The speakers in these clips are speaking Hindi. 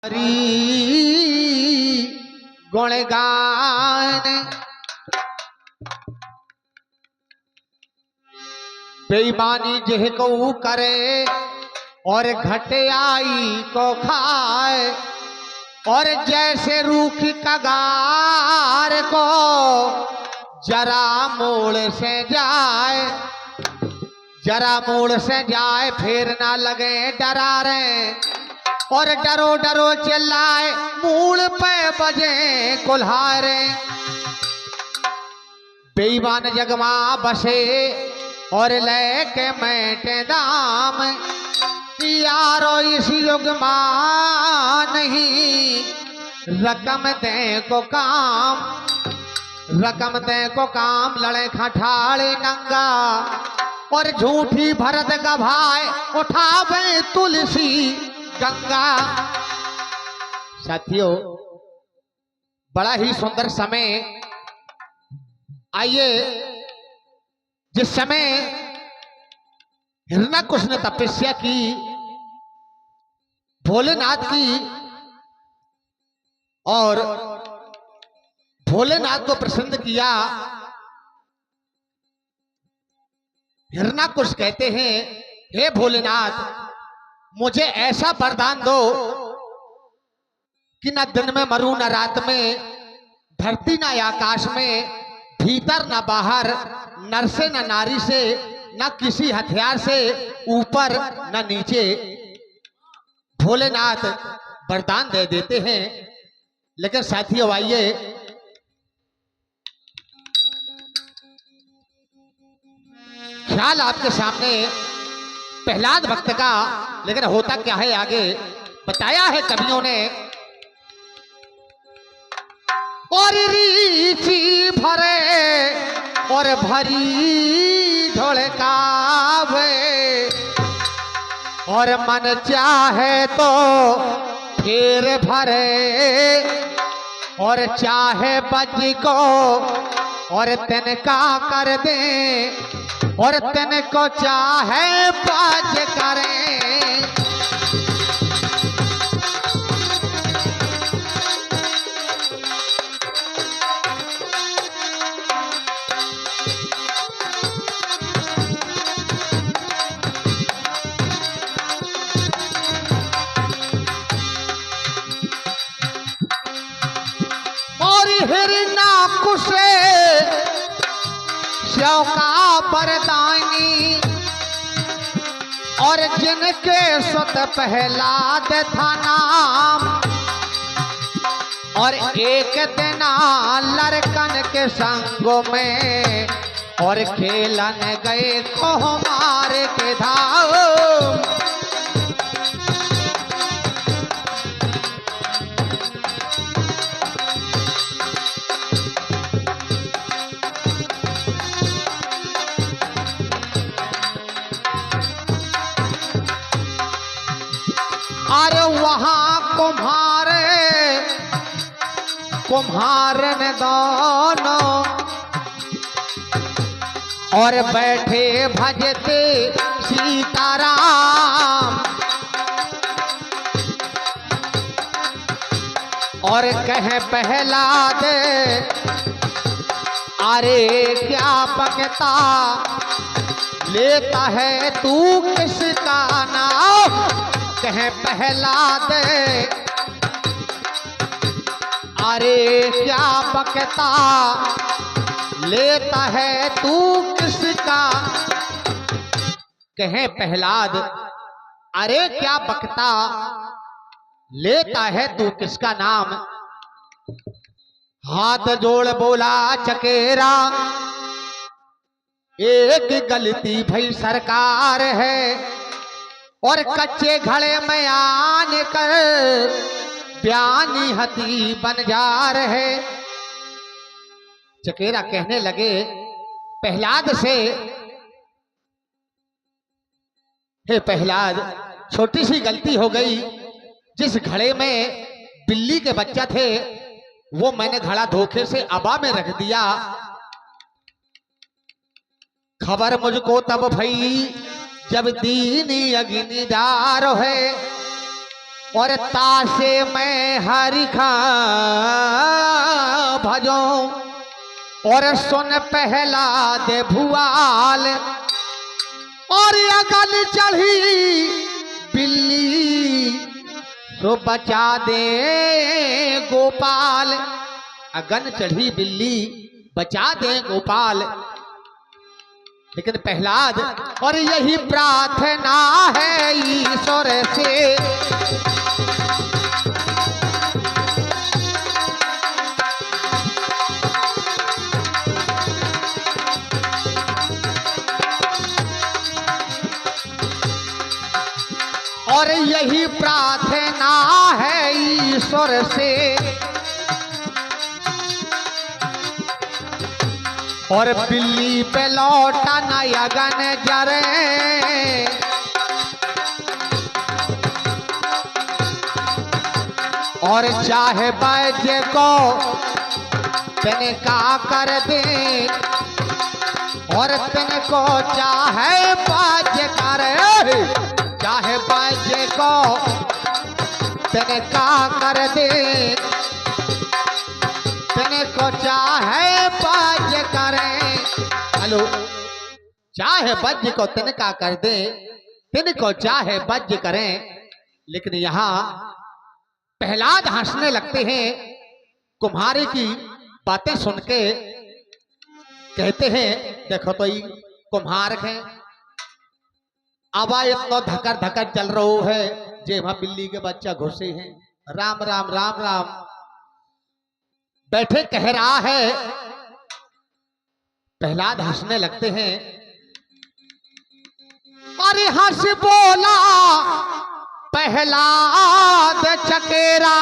हरी गुणगान बेईमानी जेह को करे और घटियाई को खाए और जैसे रूख कगार को जरा मोड़ से जाए, जरा मोड़ से जाए फिर ना लगे डरारे और डरो डरो चिल्लाए मूल पे बजे कुल्हारे। बेईमान जगमा बसे और लेके मैटे दाम यारो इस युग मां नहीं रकम दे को काम, रकम दे को काम लड़े खठाड़े नंगा और झूठी भरत गभाए उठावे तुलसी गंगा। साथियों बड़ा ही सुंदर समय आइए जिस समय हिरण्यकुश ने तपस्या की, भोलेनाथ की और भोलेनाथ को प्रसन्न किया। हिरण्यकुश कहते हैं हे भोलेनाथ मुझे ऐसा वरदान दो कि न दिन में मरूं न रात में, धरती न आकाश में, भीतर न बाहर, नर से न नारी से, न किसी हथियार से ऊपर न नीचे। भोलेनाथ वरदान दे देते हैं। लेकिन साथियों आइए ख्याल आपके सामने प्रहलाद भक्त का, लेकिन होता क्या है आगे बताया है कवियों ने। और रीची भरे और भरी ढोलकावे और मन चाहे तो फिर भरे और चाहे बज को और तिनका कर दे और तिनको चाहे बाज करें। और हिरण्यकुश शिव का वरदानी और जिनके सुत प्रहलाद था नाम और एक दिन लड़कन के संगों में और खेलन गए कोहमार के धाम। अरे वहां कुम्हारन दोनों और बैठे भजते सीताराम और कहे प्रहलाद अरे क्या बकता लेता है तू किसका नाम। कहे प्रहलाद अरे क्या बकता लेता है तू किसका। कहे प्रहलाद अरे क्या बकता लेता है तू किसका नाम। हाथ जोड़ बोला चकेरा एक गलती भई सरकार है और कच्चे घड़े में आने कर ब्यानी हती बन जा रहे। चकेरा कहने लगे प्रहलाद से हे प्रहलाद छोटी सी गलती हो गई, जिस घड़े में बिल्ली के बच्चा थे वो मैंने घड़ा धोखे से अबा में रख दिया। खबर मुझको तब भई जब दीनी अग्निदार है और तासे मैं हरि खा भजो और सुन पहला दे भुआल और अगल चढ़ी बिल्ली तो बचा दे गोपाल। अगन चढ़ी बिल्ली बचा दे गोपाल। लेकिन प्रहलाद और यही प्रार्थना है ईश्वर से, और यही प्रार्थना है ईश्वर से, और बिल्ली पे लौटा न अगन जरे, और चाहे बैजे को तेने का कर दे, और तेने को चाहे बाजे करे, चाहे बाजे को तेने का कर दे, तेने को चाहे बाजे करे। हेलो, चाहे बज को तिनका कर दे, तिनको चाहे बज करें। लेकिन यहाँ प्रहलाद हंसने लगते हैं। कुम्हारे की बातें सुन के कहते हैं देखो तो ये कुम्हार है, अब इतना धकर धकर चल रहा है जे वहां बिल्ली के बच्चा घुसे हैं। राम राम राम राम बैठे कह रहा है। प्रहलाद हंसने लगते हैं। अरे हंस बोला प्रहलाद चकेरा,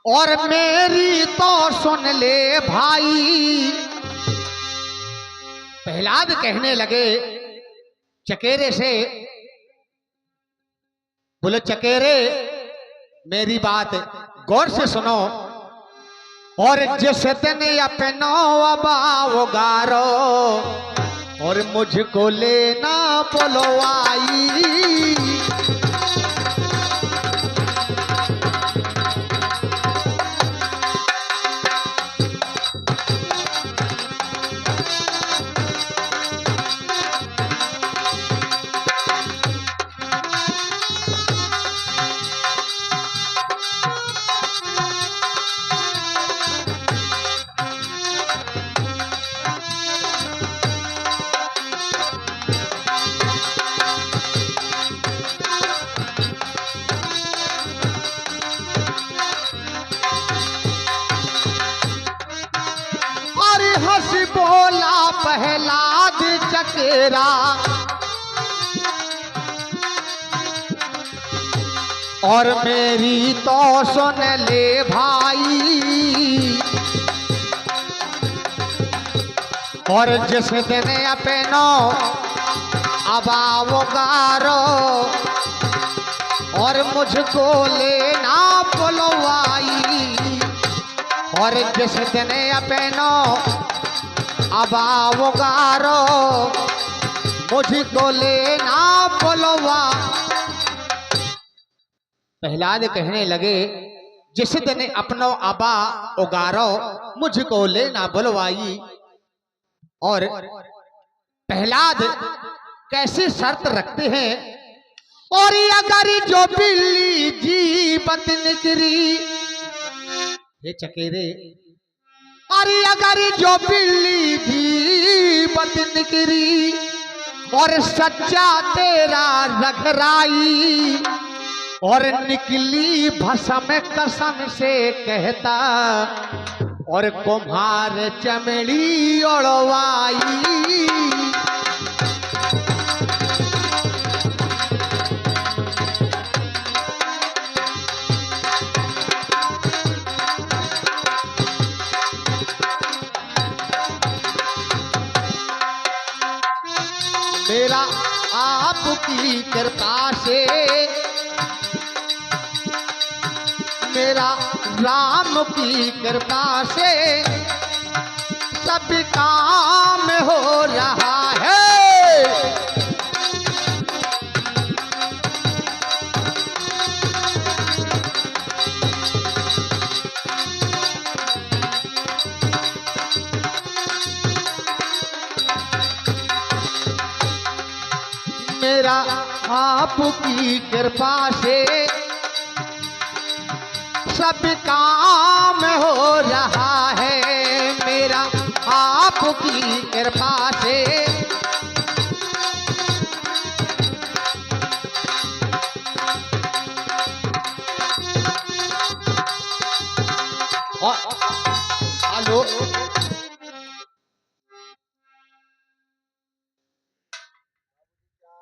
और मेरी तो सुन ले भाई। प्रहलाद कहने लगे चकेरे से, बोले चकेरे मेरी बात गौर से सुनो, और जिस दिन अपनो अबाव गारो, और मुझको लेना बोलो आई। बोला प्रहलाद चकेरा, और मेरी तो सुन ले भाई। और जिस दिन अपनो अबाव गारो, और मुझको लेना बुलवाई। और जिस दिन अपनो अबाव गारो, मुझको लेना बुलवा। प्रहलाद कहने लगे जिस दिन अपनो अबा उगारो, मुझको लेना बुलवाई। और प्रहलाद कैसी शर्त रखते हैं, और अगर जो बिल्ली जीवत निकरी, ये चकेरे, अरे अगर जो बिल्ली जीवत निकरी, और सच्चा तेरा रघराई, और निकली भसम कसम से कहता, और कुम्हार चमड़ी ओढ़वाई। मेरा आपकी कृपा से, मेरा राम की कृपा से सब काम हो रहा है। मेरा आपकी कृपा से सब काम हो रहा है, मेरा आपकी कृपा से। और हेलो